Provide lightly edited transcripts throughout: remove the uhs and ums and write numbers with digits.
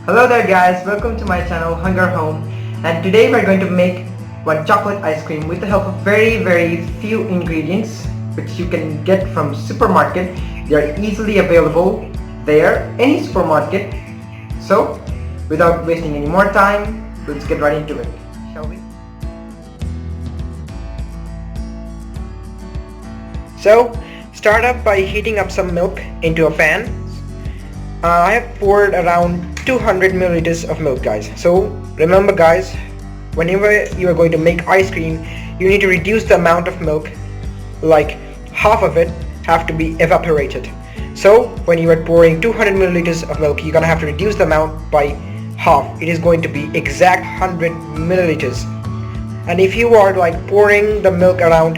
Hello there guys, welcome to my channel Hunger Home, and today we're going to make one chocolate ice cream with the help of very few ingredients which you can get from supermarket. They are easily available there, any supermarket. So without wasting any more time, let's get right into it, shall we? So start up by heating up some milk into a pan. I have poured around 200 milliliters of milk, guys. So remember guys, whenever you are going to make ice cream, you need to reduce the amount of milk, like half of it have to be evaporated. So when you are pouring 200 milliliters of milk, you're gonna have to reduce the amount by half. It is going to be exact 100 milliliters. And if you are like pouring the milk around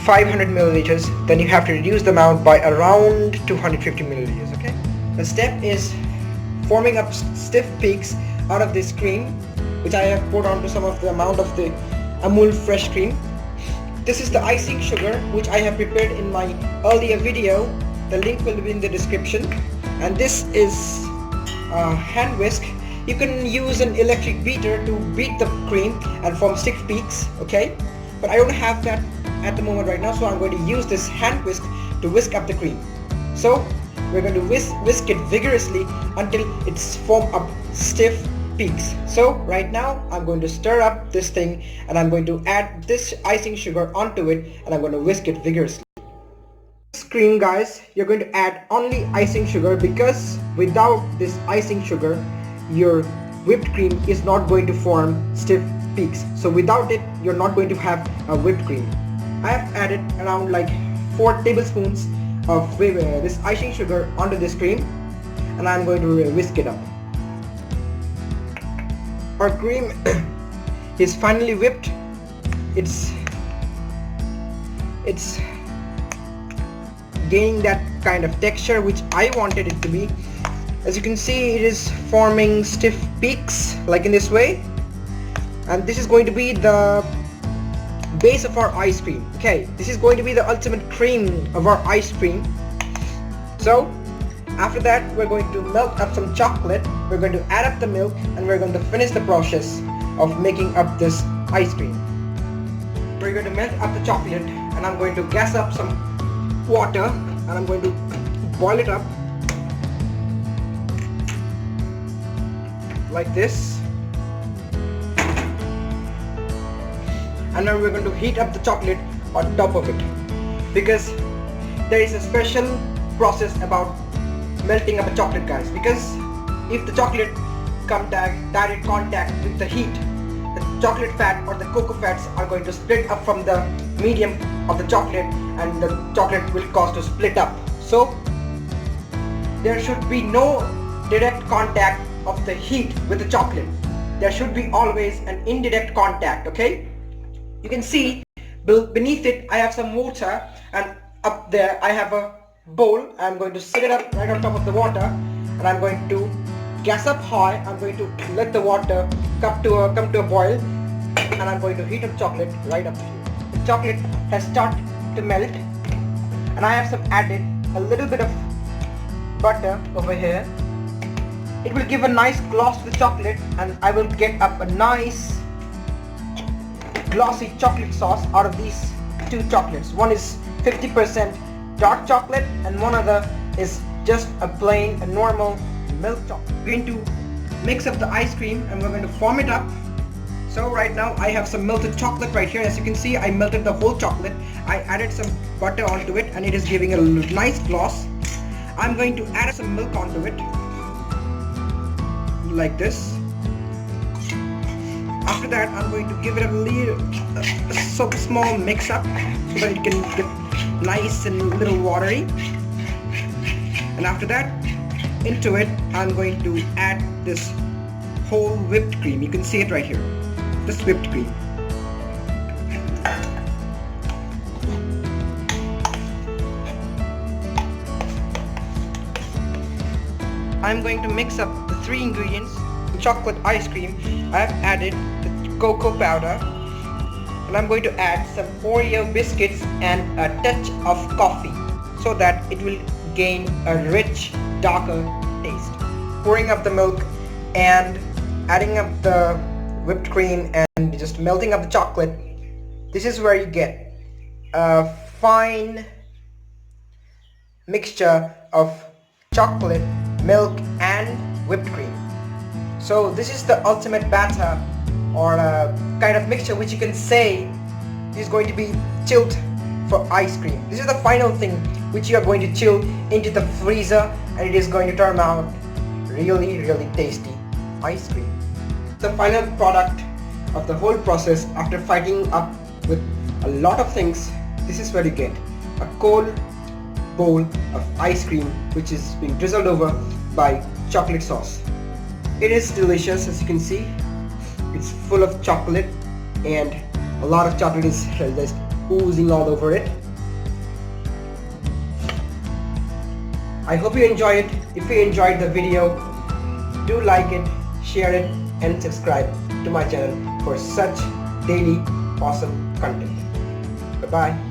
500 milliliters, then you have to reduce the amount by around 250 milliliters. Okay, the step is forming up stiff peaks out of this cream, which I have poured onto some of the amount of the Amul fresh cream. This is the icing sugar which I have prepared in my earlier video. The link will be in the description. And this is hand whisk. You can use an electric beater to beat the cream and form stiff peaks, okay? But I don't have that at the moment right now, so I'm going to use this hand whisk to whisk up the cream. So we're going to whisk it vigorously until it's formed up stiff peaks. So right now I'm going to stir up this thing, and I'm going to add this icing sugar onto it, and I'm going to whisk it vigorously. This cream, guys, you're going to add only icing sugar, because without this icing sugar your whipped cream is not going to form stiff peaks. So without it you're not going to have a whipped cream. I have added around like 4 tablespoons of this icing sugar onto this cream, and I'm going to whisk it up. Our cream is finally whipped. It's gaining that kind of texture which I wanted it to be. As you can see, it is forming stiff peaks like in this way, and this is going to be the base of our ice cream. Okay, this is going to be the ultimate cream of our ice cream. So after that we're going to melt up some chocolate, we're going to add up the milk, and we're going to finish the process of making up this ice cream. We're going to melt up the chocolate, and I'm going to gas up some water, and I'm going to boil it up like this. And now we're going to heat up the chocolate on top of it, because there is a special process about melting up a chocolate, guys. Because if the chocolate come direct contact with the heat, the chocolate fat or the cocoa fats are going to split up from the medium of the chocolate, and the chocolate will cause to split up. So there should be no direct contact of the heat with the chocolate. There should be always an indirect contact, okay? You can see beneath it I have some water, and up there I have a bowl. I'm going to set it up right on top of the water, and I'm going to gas up high. I'm going to let the water come to a boil, and I'm going to heat up chocolate right up here. The chocolate has started to melt, and I have added a little bit of butter over here. It will give a nice gloss to the chocolate, and I will get up a nice glossy chocolate sauce out of these two chocolates. One is 50% dark chocolate, and one other is just a plain, a normal milk chocolate. We're going to mix up the ice cream, and we're going to form it up. So right now I have some melted chocolate right here. As you can see, I melted the whole chocolate. I added some butter onto it, and it is giving a nice gloss. I'm going to add some milk onto it like this. After that I'm going to give it a small mix up so that it can get nice and a little watery. And after that, into it I'm going to add this whole whipped cream. You can see it right here, this whipped cream. I'm going to mix up the 3 ingredients. Chocolate ice cream, I have added the cocoa powder, and I'm going to add some Oreo biscuits and a touch of coffee, so that it will gain a rich, darker taste. Pouring up the milk and adding up the whipped cream and just melting up the chocolate, this is where you get a fine mixture of chocolate, milk and whipped cream. So this is the ultimate batter, or a kind of mixture which you can say is going to be chilled for ice cream. This is the final thing which you are going to chill into the freezer, and it is going to turn out really tasty ice cream. The final product of the whole process, after fighting up with a lot of things, this is where you get a cold bowl of ice cream which is being drizzled over by chocolate sauce. It is delicious, as you can see. It's full of chocolate and a lot of chocolate is just oozing all over it. I hope you enjoyed it. If you enjoyed the video, do like it, share it and subscribe to my channel for such daily awesome content. Bye bye.